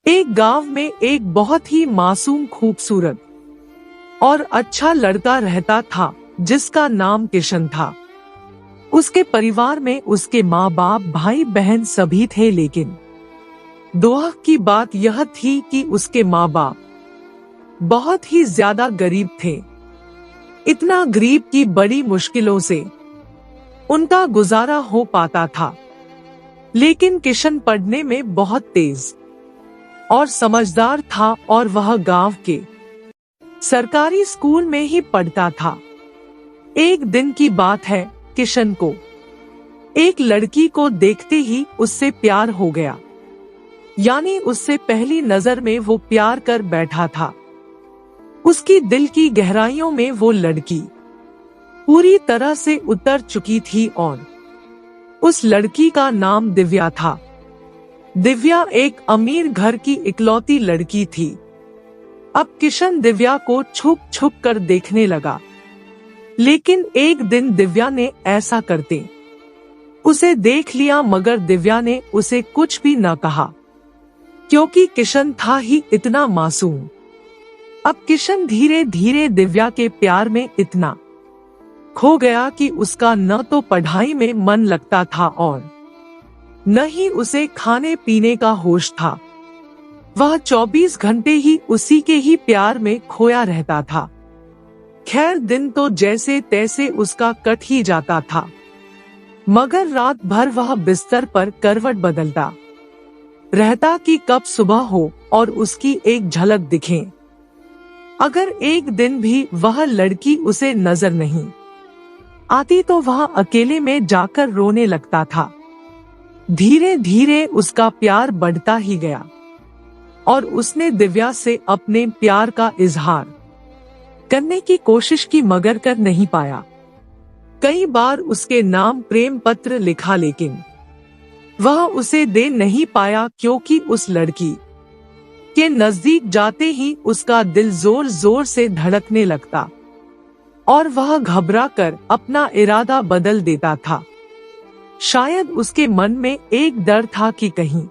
एक गांव में एक बहुत ही मासूम, खूबसूरत और अच्छा लड़का रहता था जिसका नाम किशन था। उसके परिवार में उसके माँ बाप, भाई बहन सभी थे, लेकिन दुख की बात यह थी कि उसके माँ बाप बहुत ही ज्यादा गरीब थे। इतना गरीब कि बड़ी मुश्किलों से उनका गुजारा हो पाता था। लेकिन किशन पढ़ने में बहुत तेज और समझदार था और वह गांव के सरकारी स्कूल में ही पढ़ता था। एक दिन की बात है, किशन को एक लड़की को देखते ही उससे प्यार हो गया। यानी उससे पहली नजर में वो प्यार कर बैठा था। उसकी दिल की गहराइयों में वो लड़की पूरी तरह से उतर चुकी थी और उस लड़की का नाम दिव्या था। दिव्या एक अमीर घर की इकलौती लड़की थी। अब किशन दिव्या को छुप छुप कर देखने लगा। लेकिन एक दिन दिव्या ने ऐसा करते उसे देख लिया, मगर दिव्या ने उसे कुछ भी न कहा, क्योंकि किशन था ही इतना मासूम। अब किशन धीरे धीरे दिव्या के प्यार में इतना खो गया कि उसका न तो पढ़ाई में मन लगता था और न ही उसे खाने पीने का होश था। वह 24 घंटे ही उसी के ही प्यार में खोया रहता था। खैर, दिन तो जैसे तैसे उसका कट ही जाता था, मगर रात भर वह बिस्तर पर करवट बदलता रहता कि कब सुबह हो और उसकी एक झलक दिखे। अगर एक दिन भी वह लड़की उसे नजर नहीं आती तो वह अकेले में जाकर रोने लगता था। धीरे धीरे उसका प्यार बढ़ता ही गया और उसने दिव्या से अपने प्यार का इजहार करने की कोशिश की, मगर कर नहीं पाया। कई बार उसके नाम प्रेम पत्र लिखा, लेकिन वह उसे दे नहीं पाया, क्योंकि उस लड़की के नजदीक जाते ही उसका दिल जोर जोर से धड़कने लगता और वह घबरा कर अपना इरादा बदल देता था। शायद उसके मन में एक डर था कि कहीं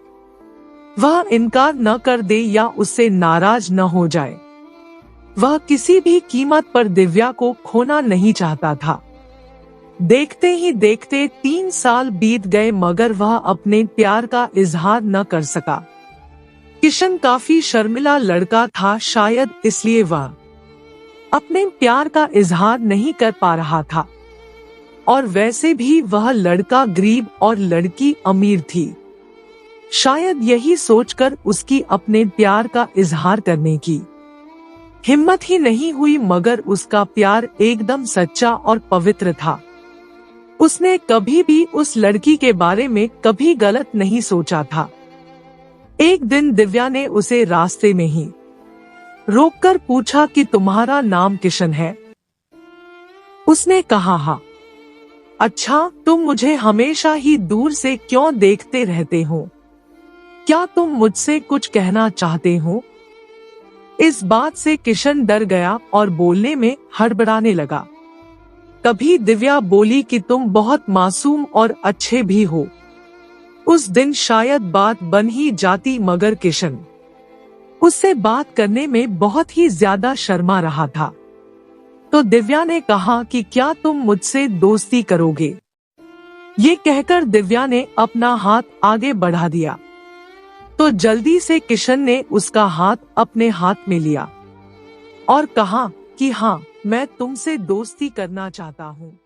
वह इनकार न कर दे या उससे नाराज न हो जाए। वह किसी भी कीमत पर दिव्या को खोना नहीं चाहता था। देखते ही देखते 3 साल बीत गए, मगर वह अपने प्यार का इजहार न कर सका। किशन काफी शर्मिला लड़का था, शायद इसलिए वह अपने प्यार का इजहार नहीं कर पा रहा था। और वैसे भी वह लड़का गरीब और लड़की अमीर थी। शायद यही सोचकर उसकी अपने प्यार का इजहार करने की हिम्मत ही नहीं हुई, मगर उसका प्यार एकदम सच्चा और पवित्र था। उसने कभी भी उस लड़की के बारे में कभी गलत नहीं सोचा था। एक दिन दिव्या ने उसे रास्ते में ही रोककर पूछा कि तुम्हारा नाम किशन है? उसने कहा हाँ। अच्छा, तुम मुझे हमेशा ही दूर से क्यों देखते रहते हो? क्या तुम मुझसे कुछ कहना चाहते हो? इस बात से किशन डर गया और बोलने में हड़बड़ाने लगा। तभी दिव्या बोली कि तुम बहुत मासूम और अच्छे भी हो। उस दिन शायद बात बन ही जाती, मगर किशन उससे बात करने में बहुत ही ज्यादा शर्मा रहा था। तो दिव्या ने कहा कि क्या तुम मुझसे दोस्ती करोगे? ये कहकर दिव्या ने अपना हाथ आगे बढ़ा दिया तो जल्दी से किशन ने उसका हाथ अपने हाथ में लिया और कहा कि हाँ, मैं तुमसे दोस्ती करना चाहता हूँ।